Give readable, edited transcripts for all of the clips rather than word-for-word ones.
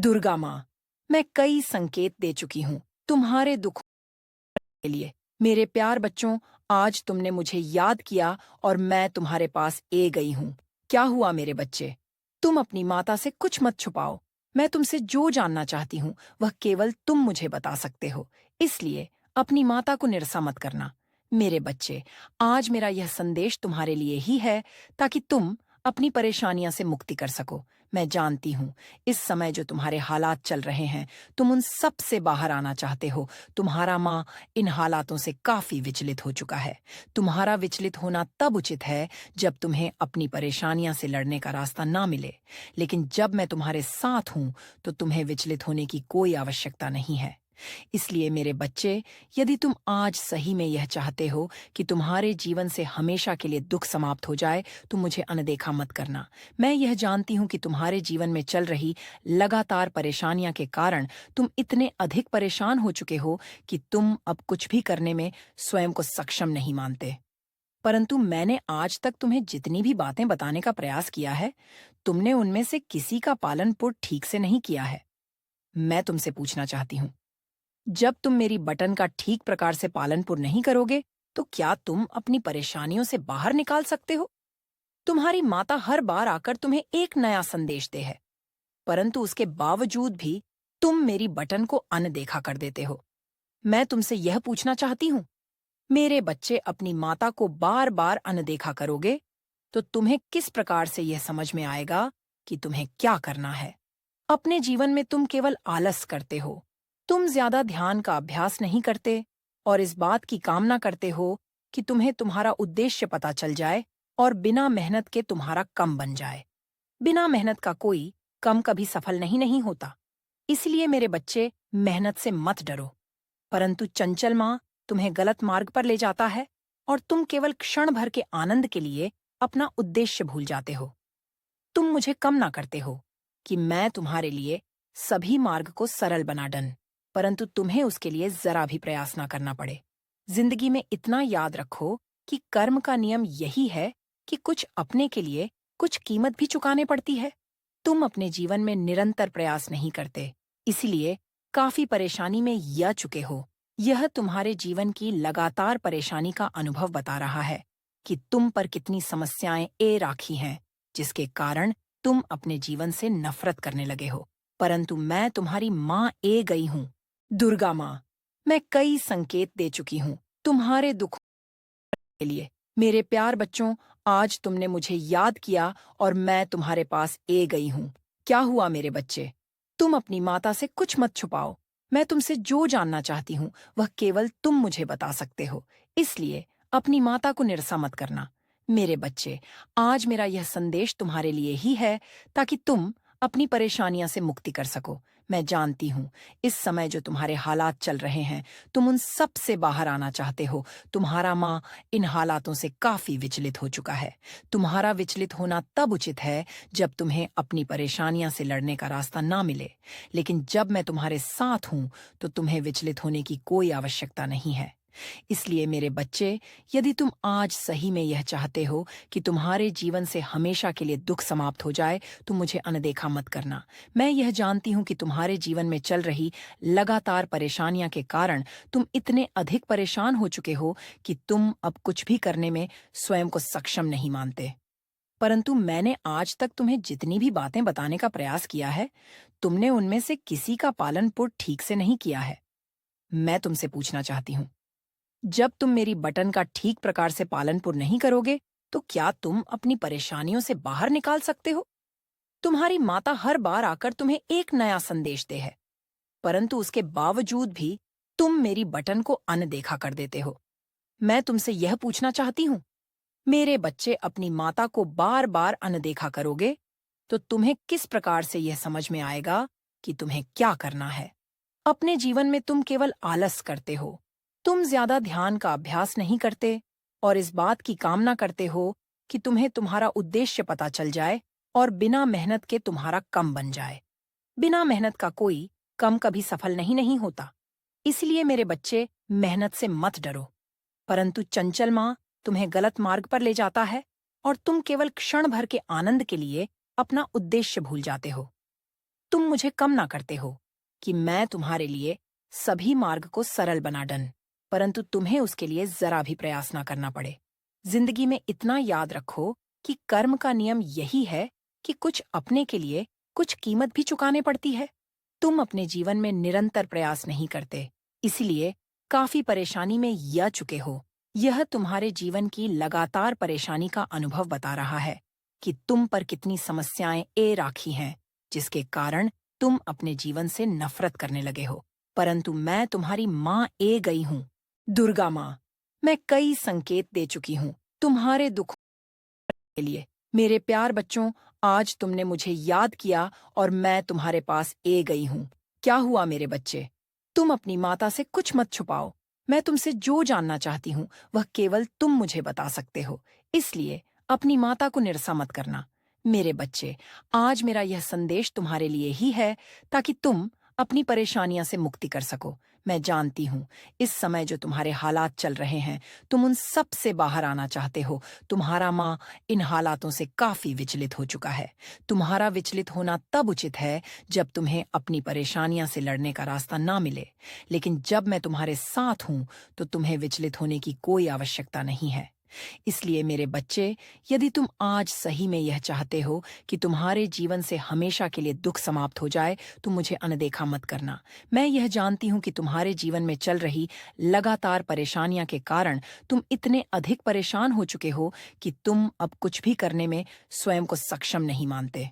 दुर्गा माँ, मैं कई संकेत दे चुकी हूँ तुम्हारे दुख के लिए। मेरे प्यार बच्चों, आज तुमने मुझे याद किया और मैं तुम्हारे पास गई हूँ। क्या हुआ मेरे बच्चे? तुम अपनी माता से कुछ मत छुपाओ। मैं तुमसे जो जानना चाहती हूँ वह केवल तुम मुझे बता सकते हो। इसलिए अपनी माता को निरसा मत करना। मेरे बच्चे, आज मेरा यह संदेश तुम्हारे लिए ही है ताकि तुम अपनी परेशानियां से मुक्ति कर सको। मैं जानती हूँ इस समय जो तुम्हारे हालात चल रहे हैं, तुम उन सब से बाहर आना चाहते हो। तुम्हारा माँ इन हालातों से काफी विचलित हो चुका है। तुम्हारा विचलित होना तब उचित है जब तुम्हें अपनी परेशानियां से लड़ने का रास्ता ना मिले। लेकिन जब मैं तुम्हारे साथ हूं तो तुम्हें विचलित होने की कोई आवश्यकता नहीं है। इसलिए मेरे बच्चे, यदि तुम आज सही में यह चाहते हो कि तुम्हारे जीवन से हमेशा के लिए दुख समाप्त हो जाए, तो मुझे अनदेखा मत करना। मैं यह जानती हूँ कि तुम्हारे जीवन में चल रही लगातार परेशानियां के कारण तुम इतने अधिक परेशान हो चुके हो कि तुम अब कुछ भी करने में स्वयं को सक्षम नहीं मानते। परंतु मैंने आज तक तुम्हें जितनी भी बातें बताने का प्रयास किया है, तुमने उनमें से किसी का पालन पूर्ण ठीक से नहीं किया है। मैं तुमसे पूछना चाहती हूँ, जब तुम मेरी बटन का ठीक प्रकार से पालन पूर्ण नहीं करोगे, तो क्या तुम अपनी परेशानियों से बाहर निकाल सकते हो? तुम्हारी माता हर बार आकर तुम्हें एक नया संदेश दे है, परंतु उसके बावजूद भी तुम मेरी बटन को अनदेखा कर देते हो। मैं तुमसे यह पूछना चाहती हूँ, मेरे बच्चे अपनी माता को बार बार अनदेखा करोगे, तो तुम्हें किस प्रकार से यह समझ में आएगा कि तुम्हें क्या करना है? अपने जीवन में तुम केवल आलस करते हो। तुम ज्यादा ध्यान का अभ्यास नहीं करते और इस बात की कामना करते हो कि तुम्हें तुम्हारा उद्देश्य पता चल जाए और बिना मेहनत के तुम्हारा कम बन जाए। बिना मेहनत का कोई कम कभी सफल नहीं होता। इसलिए मेरे बच्चे, मेहनत से मत डरो। परंतु चंचल माँ तुम्हें गलत मार्ग पर ले जाता है और तुम केवल क्षण भर के आनंद के लिए अपना उद्देश्य भूल जाते हो। तुम मुझे कम ना करते हो कि मैं तुम्हारे लिए सभी मार्ग को सरल बना डन, परंतु तुम्हें उसके लिए जरा भी प्रयास ना करना पड़े। जिंदगी में इतना याद रखो कि कर्म का नियम यही है कि कुछ अपने के लिए कुछ कीमत भी चुकाने पड़ती है। तुम अपने जीवन में निरंतर प्रयास नहीं करते, इसलिए काफी परेशानी में या चुके हो। यह तुम्हारे जीवन की लगातार परेशानी का अनुभव बता रहा है कि तुम पर कितनी समस्याएं राखी हैं, जिसके कारण तुम अपने जीवन से नफरत करने लगे हो। परंतु मैं तुम्हारी माँ गई हूँ। दुर्गा माँ, मैं कई संकेत दे चुकी हूँ तुम्हारे दुख के लिए। मेरे प्यार बच्चों, आज तुमने मुझे याद किया और मैं तुम्हारे पास गई हूँ। क्या हुआ मेरे बच्चे? तुम अपनी माता से कुछ मत छुपाओ। मैं तुमसे जो जानना चाहती हूँ वह केवल तुम मुझे बता सकते हो। इसलिए अपनी माता को निरसा मत करना। मेरे बच्चे, आज मेरा यह संदेश तुम्हारे लिए ही है ताकि तुम अपनी परेशानियां से मुक्ति कर सको। मैं जानती हूँ इस समय जो तुम्हारे हालात चल रहे हैं, तुम उन सब से बाहर आना चाहते हो। तुम्हारा माँ इन हालातों से काफी विचलित हो चुका है। तुम्हारा विचलित होना तब उचित है जब तुम्हें अपनी परेशानियां से लड़ने का रास्ता ना मिले। लेकिन जब मैं तुम्हारे साथ हूं तो तुम्हें विचलित होने की कोई आवश्यकता नहीं है। इसलिए मेरे बच्चे, यदि तुम आज सही में यह चाहते हो कि तुम्हारे जीवन से हमेशा के लिए दुख समाप्त हो जाए, तो मुझे अनदेखा मत करना। मैं यह जानती हूँ कि तुम्हारे जीवन में चल रही लगातार परेशानियां के कारण तुम इतने अधिक परेशान हो चुके हो कि तुम अब कुछ भी करने में स्वयं को सक्षम नहीं मानते। परंतु मैंने आज तक तुम्हें जितनी भी बातें बताने का प्रयास किया है, तुमने उनमें से किसी का पालन पूर्ण ठीक से नहीं किया है। मैं तुमसे पूछना चाहती हूँ, जब तुम मेरी बटन का ठीक प्रकार से पालन पूर्ण नहीं करोगे, तो क्या तुम अपनी परेशानियों से बाहर निकाल सकते हो? तुम्हारी माता हर बार आकर तुम्हें एक नया संदेश दे है, परंतु उसके बावजूद भी तुम मेरी बटन को अनदेखा कर देते हो। मैं तुमसे यह पूछना चाहती हूँ, मेरे बच्चे अपनी माता को बार बार अनदेखा करोगे, तो तुम्हें किस प्रकार से यह समझ में आएगा कि तुम्हें क्या करना है? अपने जीवन में तुम केवल आलस करते हो। तुम ज्यादा ध्यान का अभ्यास नहीं करते और इस बात की कामना करते हो कि तुम्हें तुम्हारा उद्देश्य पता चल जाए और बिना मेहनत के तुम्हारा कम बन जाए। बिना मेहनत का कोई कम कभी सफल नहीं होता। इसलिए मेरे बच्चे, मेहनत से मत डरो। परंतु चंचल माँ तुम्हें गलत मार्ग पर ले जाता है और तुम केवल क्षण भर के आनंद के लिए अपना उद्देश्य भूल जाते हो। तुम मुझे कम ना करते हो कि मैं तुम्हारे लिए सभी मार्ग को सरल बना डन, परंतु तुम्हें उसके लिए जरा भी प्रयास ना करना पड़े। जिंदगी में इतना याद रखो कि कर्म का नियम यही है कि कुछ अपने के लिए कुछ कीमत भी चुकाने पड़ती है। तुम अपने जीवन में निरंतर प्रयास नहीं करते, इसलिए काफी परेशानी में या चुके हो। यह तुम्हारे जीवन की लगातार परेशानी का अनुभव बता रहा है कि तुम पर कितनी समस्याएं ए राखी हैं, जिसके कारण तुम अपने जीवन से नफरत करने लगे हो। परंतु मैं तुम्हारी माँ ए गई हूँ, दुर्गा माँ। मैं कई संकेत दे चुकी हूँ तुम्हारे दुख के लिए। मेरे प्यार बच्चों, आज तुमने मुझे याद किया और मैं तुम्हारे पास ए गई हूँ। क्या हुआ मेरे बच्चे? तुम अपनी माता से कुछ मत छुपाओ। मैं तुमसे जो जानना चाहती हूँ वह केवल तुम मुझे बता सकते हो, इसलिए अपनी माता को निरसा मत करना। मेरे बच्चे, आज मेरा यह संदेश तुम्हारे लिए ही है ताकि तुम अपनी परेशानियां से मुक्ति कर सको। मैं जानती हूँ इस समय जो तुम्हारे हालात चल रहे हैं, तुम उन सब से बाहर आना चाहते हो। तुम्हारा माँ इन हालातों से काफी विचलित हो चुका है। तुम्हारा विचलित होना तब उचित है जब तुम्हें अपनी परेशानियां से लड़ने का रास्ता ना मिले, लेकिन जब मैं तुम्हारे साथ हूं तो तुम्हें विचलित होने की कोई आवश्यकता नहीं है। इसलिए मेरे बच्चे, यदि तुम आज सही में यह चाहते हो कि तुम्हारे जीवन से हमेशा के लिए दुख समाप्त हो जाए, तो मुझे अनदेखा मत करना। मैं यह जानती हूँ कि तुम्हारे जीवन में चल रही लगातार परेशानियां के कारण तुम इतने अधिक परेशान हो चुके हो कि तुम अब कुछ भी करने में स्वयं को सक्षम नहीं मानते।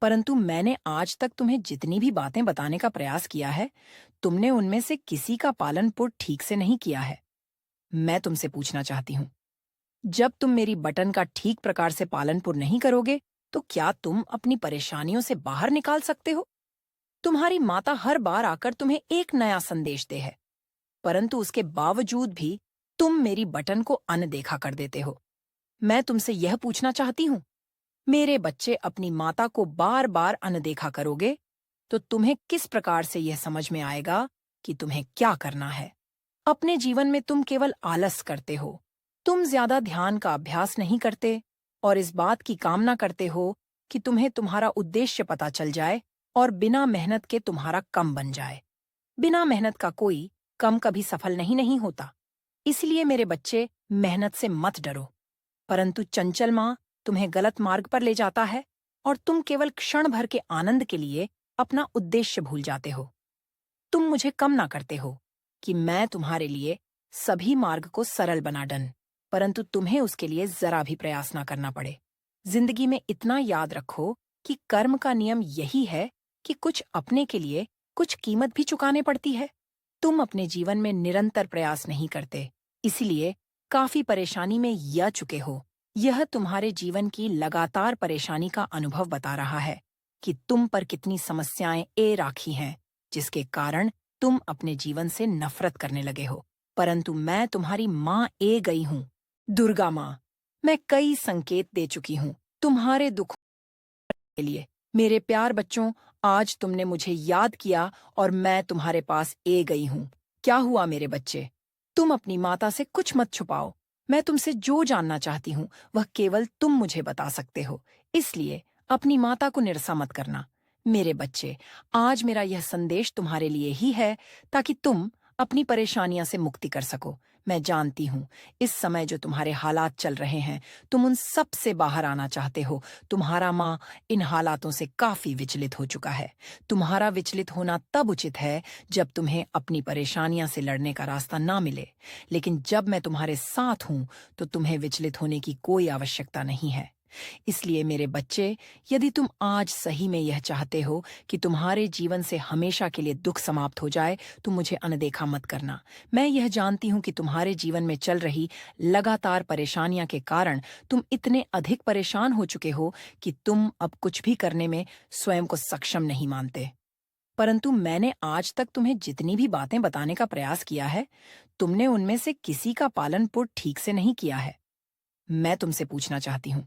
परंतु मैंने आज तक तुम्हें जितनी भी बातें बताने का प्रयास किया है, तुमने उनमें से किसी का पालन पूर्ण ठीक से नहीं किया है। मैं तुमसे पूछना चाहती हूँ, जब तुम मेरी बटन का ठीक प्रकार से पालन पूर्ण नहीं करोगे, तो क्या तुम अपनी परेशानियों से बाहर निकाल सकते हो? तुम्हारी माता हर बार आकर तुम्हें एक नया संदेश दे है, परंतु उसके बावजूद भी तुम मेरी बटन को अनदेखा कर देते हो। मैं तुमसे यह पूछना चाहती हूँ, मेरे बच्चे अपनी माता को बार बार अनदेखा करोगे, तो तुम्हें किस प्रकार से यह समझ में आएगा कि तुम्हें क्या करना है? अपने जीवन में तुम केवल आलस करते हो। तुम ज्यादा ध्यान का अभ्यास नहीं करते और इस बात की कामना करते हो कि तुम्हें तुम्हारा उद्देश्य पता चल जाए और बिना मेहनत के तुम्हारा कम बन जाए। बिना मेहनत का कोई कम कभी सफल नहीं होता। इसलिए मेरे बच्चे, मेहनत से मत डरो, परंतु चंचल माँ तुम्हें गलत मार्ग पर ले जाता है और तुम केवल क्षण भर के आनंद के लिए अपना उद्देश्य भूल जाते हो। तुम मुझे कम ना करते हो कि मैं तुम्हारे लिए सभी मार्ग को सरल बना डन, परंतु तुम्हें उसके लिए जरा भी प्रयास ना करना पड़े। जिंदगी में इतना याद रखो कि कर्म का नियम यही है कि कुछ अपने के लिए कुछ कीमत भी चुकाने पड़ती है। तुम अपने जीवन में निरंतर प्रयास नहीं करते, इसलिए काफी परेशानी में या चुके हो। यह तुम्हारे जीवन की लगातार परेशानी का अनुभव बता रहा है कि तुम पर कितनी समस्याएं ए राखी हैं, जिसके कारण तुम अपने जीवन से नफरत करने लगे हो। परंतु मैं तुम्हारी माँ ए गई हूँ, दुर्गा माँ। मैं कई संकेत दे चुकी हूँ तुम्हारे दुख के लिए। मेरे प्यार बच्चों, आज तुमने मुझे याद किया और मैं तुम्हारे पास ए गई हूँ। क्या हुआ मेरे बच्चे? तुम अपनी माता से कुछ मत छुपाओ। मैं तुमसे जो जानना चाहती हूँ वह केवल तुम मुझे बता सकते हो, इसलिए अपनी माता को निरसा मत करना। मेरे बच्चे, आज मेरा यह संदेश तुम्हारे लिए ही है ताकि तुम अपनी परेशानियां से मुक्ति कर सको। मैं जानती हूँ इस समय जो तुम्हारे हालात चल रहे हैं, तुम उन सब से बाहर आना चाहते हो। तुम्हारा माँ इन हालातों से काफी विचलित हो चुका है। तुम्हारा विचलित होना तब उचित है जब तुम्हें अपनी परेशानियां से लड़ने का रास्ता ना मिले, लेकिन जब मैं तुम्हारे साथ हूं तो तुम्हें विचलित होने की कोई आवश्यकता नहीं है। इसलिए मेरे बच्चे, यदि तुम आज सही में यह चाहते हो कि तुम्हारे जीवन से हमेशा के लिए दुख समाप्त हो जाए, तो मुझे अनदेखा मत करना। मैं यह जानती हूँ कि तुम्हारे जीवन में चल रही लगातार परेशानियां के कारण तुम इतने अधिक परेशान हो चुके हो कि तुम अब कुछ भी करने में स्वयं को सक्षम नहीं मानते। परंतु मैंने आज तक तुम्हें जितनी भी बातें बताने का प्रयास किया है, तुमने उनमें से किसी का पालन पूर्ण ठीक से नहीं किया है। मैं तुमसे पूछना चाहती हूँ,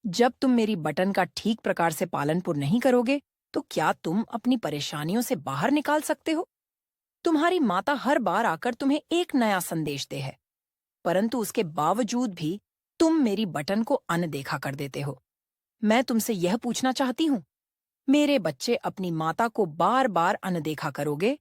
जब तुम मेरी बटन का ठीक प्रकार से पालन पूर्ण नहीं करोगे, तो क्या तुम अपनी परेशानियों से बाहर निकाल सकते हो? तुम्हारी माता हर बार आकर तुम्हें एक नया संदेश दे है, परंतु उसके बावजूद भी तुम मेरी बटन को अनदेखा कर देते हो। मैं तुमसे यह पूछना चाहती हूँ, मेरे बच्चे अपनी माता को बार बार अनदेखा करोगे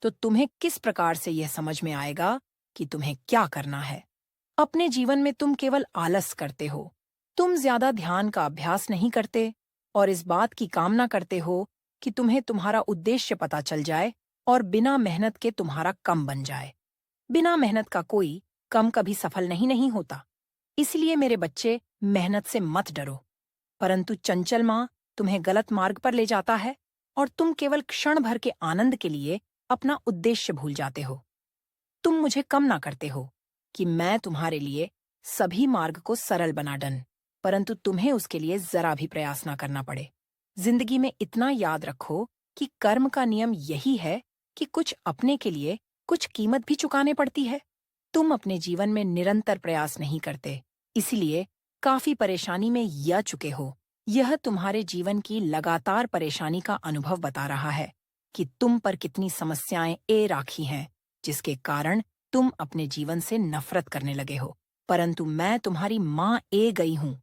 तो तुम्हें किस प्रकार से यह समझ में आएगा कि तुम्हें क्या करना है। अपने जीवन में तुम केवल आलस करते हो। तुम ज्यादा ध्यान का अभ्यास नहीं करते और इस बात की कामना करते हो कि तुम्हें तुम्हारा उद्देश्य पता चल जाए और बिना मेहनत के तुम्हारा कम बन जाए। बिना मेहनत का कोई कम कभी सफल नहीं होता। इसलिए मेरे बच्चे, मेहनत से मत डरो। परंतु चंचल माँ तुम्हें गलत मार्ग पर ले जाता है और तुम केवल क्षण भर के आनंद के लिए अपना उद्देश्य भूल जाते हो। तुम मुझे कम ना करते हो कि मैं तुम्हारे लिए सभी मार्ग को सरल बना डन, परंतु तुम्हें उसके लिए जरा भी प्रयास ना करना पड़े। जिंदगी में इतना याद रखो कि कर्म का नियम यही है कि कुछ अपने के लिए कुछ कीमत भी चुकाने पड़ती है। तुम अपने जीवन में निरंतर प्रयास नहीं करते, इसलिए काफी परेशानी में या चुके हो। यह तुम्हारे जीवन की लगातार परेशानी का अनुभव बता रहा है कि तुम पर कितनी समस्याएं ए राखी हैं, जिसके कारण तुम अपने जीवन से नफरत करने लगे हो। परंतु मैं तुम्हारी माँ ए गई हूँ